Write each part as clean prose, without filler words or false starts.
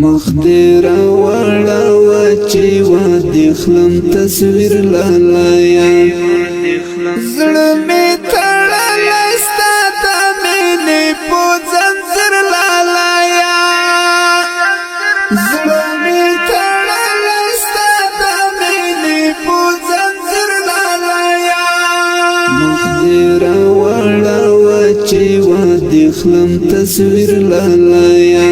مخدر وړه وچی و دخلم تصویر لالایا زړه می تړلای ستا د مینې په زنځیر لالایا زړه می تړلای ستا د مینې په زنځیر لالایا مخدر وړه وچی و دخلم تصویر لالایا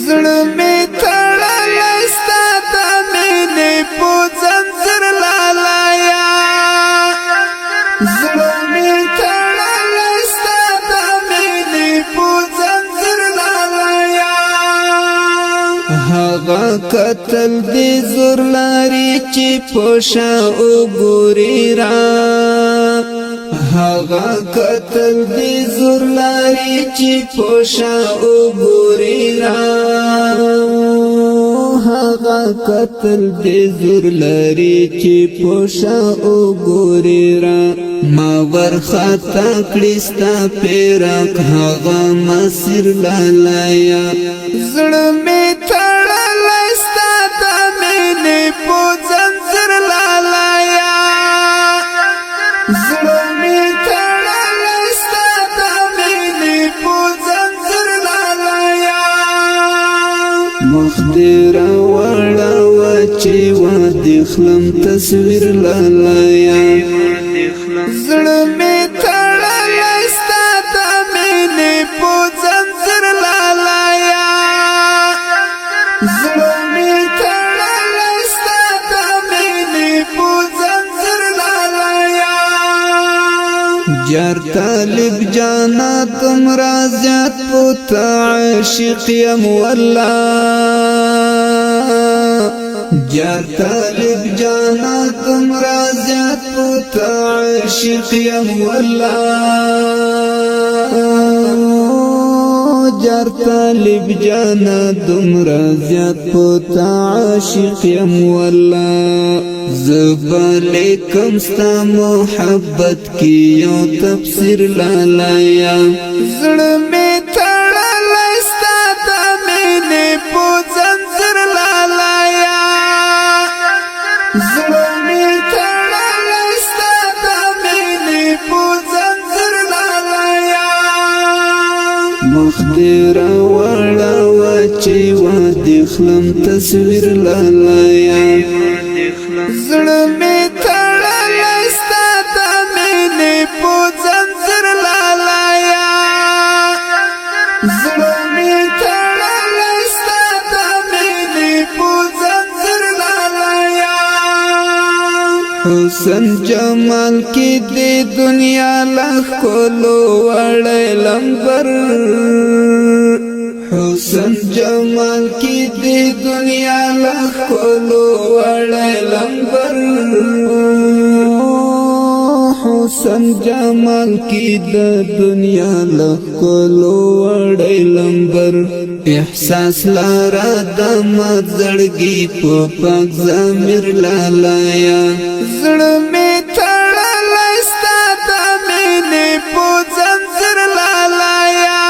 زړه می تړلای ستا د مینې په زنځیر لالایا زړه می تړلای ستا د مینې په زنځیر لالایا هغه قتل دې زور لري چې په شا وګوري را هغه قتل دې زور لري چې په شا وګوري را هغه قتل دې زور لري چې په شا وګوري را ما ورخطا کړی ستا پیرک هغه مسیر لالایا زړه می تړلای ستا د مینې په زنځیر لالایا زړه می تړلای ستا د مینې په زنځیر لالایا مخدر وړه وچی و دخلم تصویر لالایا زړه می تړلای ستا د مینې په زنځیر لالایا زړه می تړلای ستا د مینې په زنځیر لالایا جار طالب جانا تم رازیات پوتا عاشق یم والله جار طالب جانا تم رازیات پوتا عاشق یم والله جار طالب جانا تم رازیات پوتا عاشق یم والله زبالیکم ستا محبت کی یو تفسیر لالایا زړه می تړلای ستا د مینې په زنځیر لالایا زړه می تړلای ستا د مینې په زنځیر لالایا مخدر وړه وچی و دخلم تصویر لالایا زړه می تړلای ستا د مینې په زنځیر لالایا زړه می تړلای ستا د مینې په زنځیر لالایا حسن جمال کې د دنیا لخ کولو وړې لمبر حسن جمال کی دی دنیا لخ کولو وړې لمبر حسن جمال کی د دنیا لخ کولو وړې لمبر احساس لارا د مزړګي په پاک ضمیر لالایا زړه می تړلای ستا د مینې په زنځیر لالایا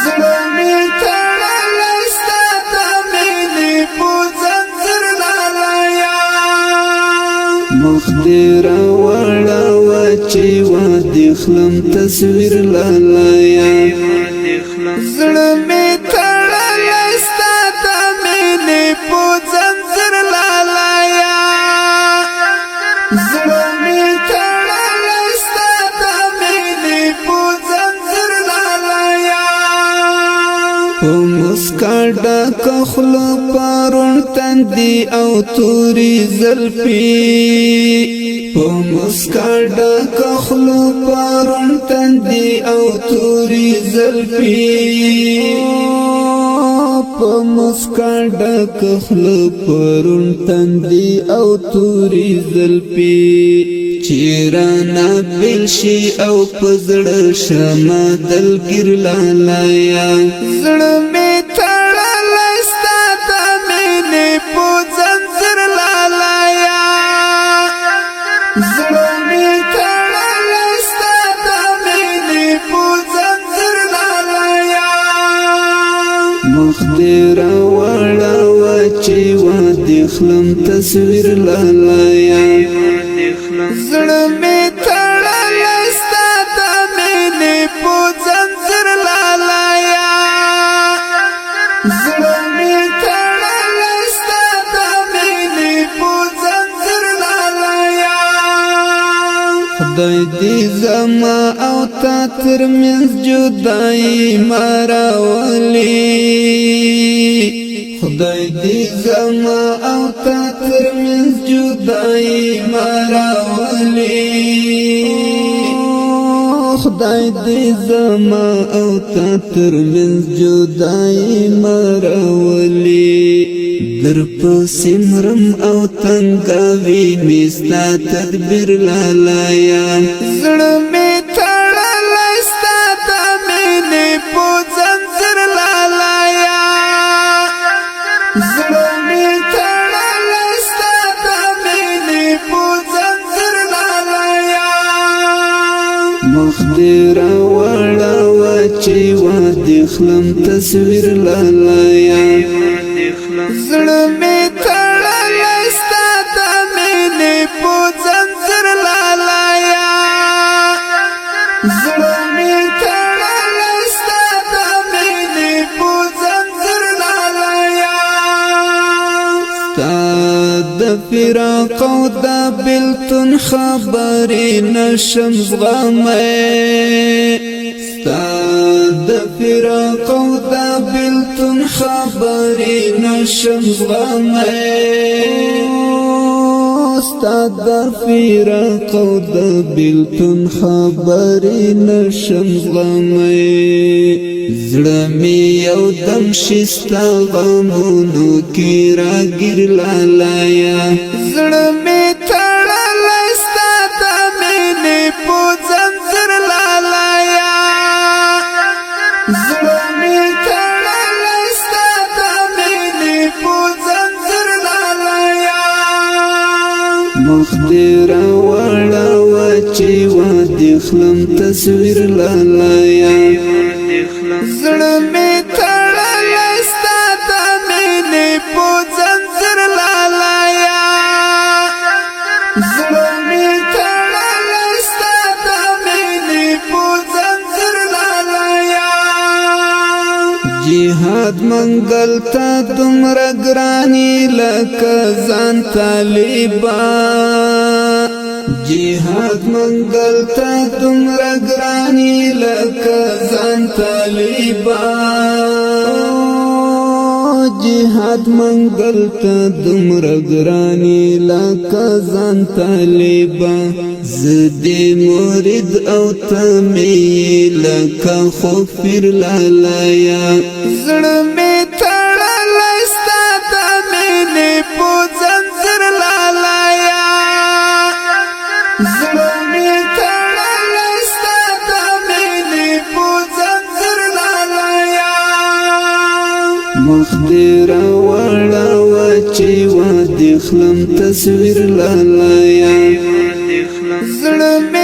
زړه می تړلای ستا د مینې په زنځیر لالایا مخدر وړه وچی و دخلم تصویر لالایا زړه می تړلای ستا د مینې په زنځیر لالایا زړه می تړلای ستا د مینې په زنځیر لالایا په مسکا ډکه خوله پرون تندي او تورې زلفې په مسکا ډکه خوله پرون تندي او تورې زلفې په مسکا ډکه خوله پرون تندي او تورې زلفې چیرانا بیل شي او پزړه شمه دلګر لالایا زړه می تړلای ستا د مینې په زنځیر لالایا زړه می تړلای ستا د مینې په زنځیر لالایا مخ دې راوړوه چې وادي خلم تصویر لالایا زړه مې تړلی ستا د مینې په ځنځیر لالایا زړه مې تړلی ستا د مینې په ځنځیر لالایا خدای دې زما او تا ترمنځ جدایي مه راولي خدای دې زما او تا ترمنځ جدایي مه راولي خدای دې زما او تا ترمنځ جدایي مه راولي در پسې مرم او تنګوي مې ستا تدبیر لالایا زړه مې تړلی ستا د مینې په ځنځیر لالایا زړه مې تړلی ستا د مینې په ځنځیر لالایا مخ دې راوړوه چې وادي خلم تصویر لالایا زړه مې تړلی ستا د مینې په ځنځیر لالایا زړه مې تړلی ستا د مینې په ځنځیر لالایا ستا د فراق او د بېلتون خبرې نشم زغمی ستا د فراق او د بېلتون خبرې نشم زغمی ستا د فراق او د بېلتون خبرې نشم زغمی زړه مې یودم شي ستا غمونو کې راګیر لالایا زړه مې تړلی ستا د مینې په ځنځیر لالایا زړه مې تړلی ستا د مینې په ځنځیر لالایا مخ دې راوړوه چې وادي خلم تصویر لالایا زړه مې تړلی ستا د مینې په ځنځیر لالایا زړه مې تړلی ستا د مینې په ځنځیر لالایا جهاد منګل ته دومره ګراني لکه ځان طالبان جهاد منګل ته دومره ګراني لکه ځان طالبان جهاد منګل ته دومره ګراني لکه ځان طالبان زه دې مرید او ته مې لکه خفیر لالایا زړه مې تړلی ستا د مینې په ځنځیر لالایا زړه مې تړلی ستا د مینې په ځنځیر لالایا مخ دې راوړوه چې وادي خلم تصویر لالایا زړه مې